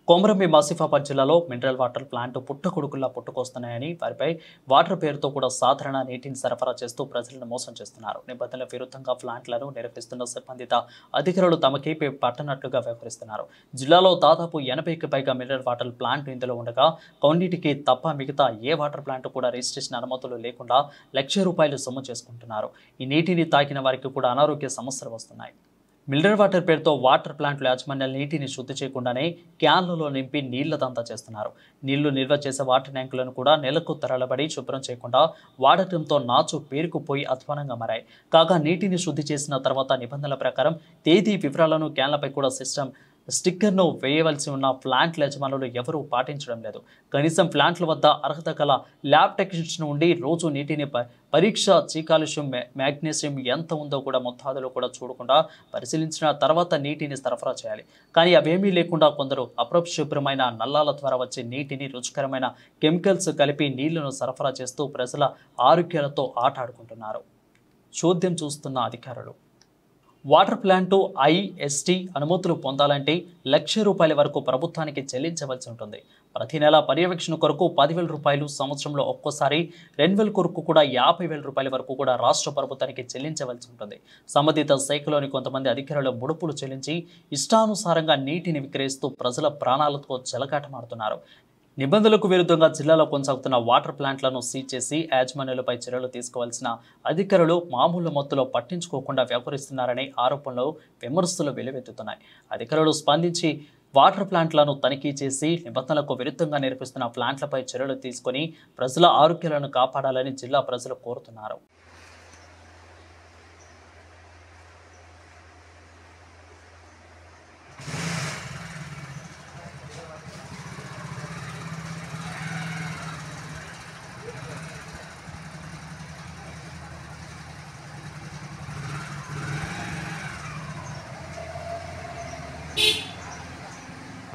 కొమరంభీం ఆసిఫాబాద్ జిల్లాలో mineral water plant పుట్టగొడుగుల్లా పుట్టుకొస్తున్నాయని వారిపై water పేరుతో కూడా సాధారణ నీటిని సరఫరా చేస్తూ ప్రజలను మోసం చేస్తున్నారు. నిబంధనల విరుద్ధంగా ప్లాంట్లను నిర్వహిస్తున్న సంబంధిత అధికారులు తమకేపీ పట్టనట్లుగా వ్యవహరిస్తున్నారు. జిల్లాలో దాదాపు 80కి పైగా మినరల్ వాటర్ ప్లాంట్ ఇందులో ఉండగా కొన్నిటికి తప్ప మిగతా ఏ వాటర్ ప్లాంట్ కూడా రిజిస్ట్రేషన్ అనుమతులు లేకుండా ₹1,00,000 సొమ్ము చేసుకుంటున్నారు. ఈ నీటిని తాకిన వారికి కూడా అనారోగ్య సమస్యలు వస్తున్నాయి. మినరల్ వాటర్ పేరుతో వాటర్ ప్లాంట్ల యాజమాన్యాలు నీటిని శుద్ధి చేయకుండానే క్యాన్లలో నింపి నీళ్ల దంతా చేస్తున్నారు. నీళ్లు నిల్వ చేసే వాటర్ ట్యాంకులను కూడా నెలకు తరలబడి శుభ్రం చేయకుండా వాడటంతో నాచు పేరుకుపోయి అధ్వానంగా మారాయి. కాగా నీటిని శుద్ధి చేసిన తర్వాత నిబంధనల ప్రకారం తేదీ వివరాలను క్యాన్లపై కూడా స్టిక్కర్ను వేయవలసి ఉన్న ప్లాంట్ల యజమానులు ఎవరూ పాటించడం లేదు. కనీసం ప్లాంట్ల వద్ద అర్హత గల ల్యాబ్ టెక్నీషియన్ ఉండి రోజు నీటిని పరీక్ష కాల్షియం మ్యాగ్నీషియం ఎంత ఉందో కూడా మొత్తాదులో కూడా చూడకుండా పరిశీలించిన తర్వాత నీటిని సరఫరా చేయాలి. కానీ అవేమీ లేకుండా కొందరు అపరిశుభ్రమైన నల్లాల ద్వారా వచ్చే నీటిని రుచికరమైన కెమికల్స్ కలిపి నీళ్లను సరఫరా చేస్తూ ప్రజల ఆరోగ్యాలతో ఆటాడుకుంటున్నారు. చూద్యం చూస్తున్న అధికారులు వాటర్ ప్లాంటు ఐఎస్టీ అనుమతులు పొందాలంటే ₹1,00,000 వరకు ప్రభుత్వానికి చెల్లించవలసి ఉంటుంది. ప్రతి నెల పర్యవేక్షణ కొరకు ₹10,000, సంవత్సరంలో ఒక్కోసారి 2,000 కొరకు కూడా ₹50,000 వరకు కూడా రాష్ట్ర ప్రభుత్వానికి చెల్లించవలసి ఉంటుంది. సంబంధిత శాఖలోని కొంతమంది అధికారులు ముడుపులు చెల్లించి ఇష్టానుసారంగా నీటిని విక్రయిస్తూ ప్రజల ప్రాణాలతో చెలగాటమాడుతున్నారు. నిబంధనలకు విరుద్ధంగా జిల్లాలో కొనసాగుతున్న వాటర్ ప్లాంట్లను సీజ్ చేసి యాజమాన్యాలపై చర్యలు తీసుకోవాల్సిన అధికారులు మామూలు మొత్తులో పట్టించుకోకుండా వ్యవహరిస్తున్నారనే ఆరోపణలు విమర్శలు వెల్లువెత్తుతున్నాయి. అధికారులు స్పందించి వాటర్ ప్లాంట్లను తనిఖీ చేసి నిబంధనలకు విరుద్ధంగా నిర్వహిస్తున్న ప్లాంట్లపై చర్యలు తీసుకొని ప్రజల ఆరోగ్యాలను కాపాడాలని జిల్లా ప్రజలు కోరుతున్నారు.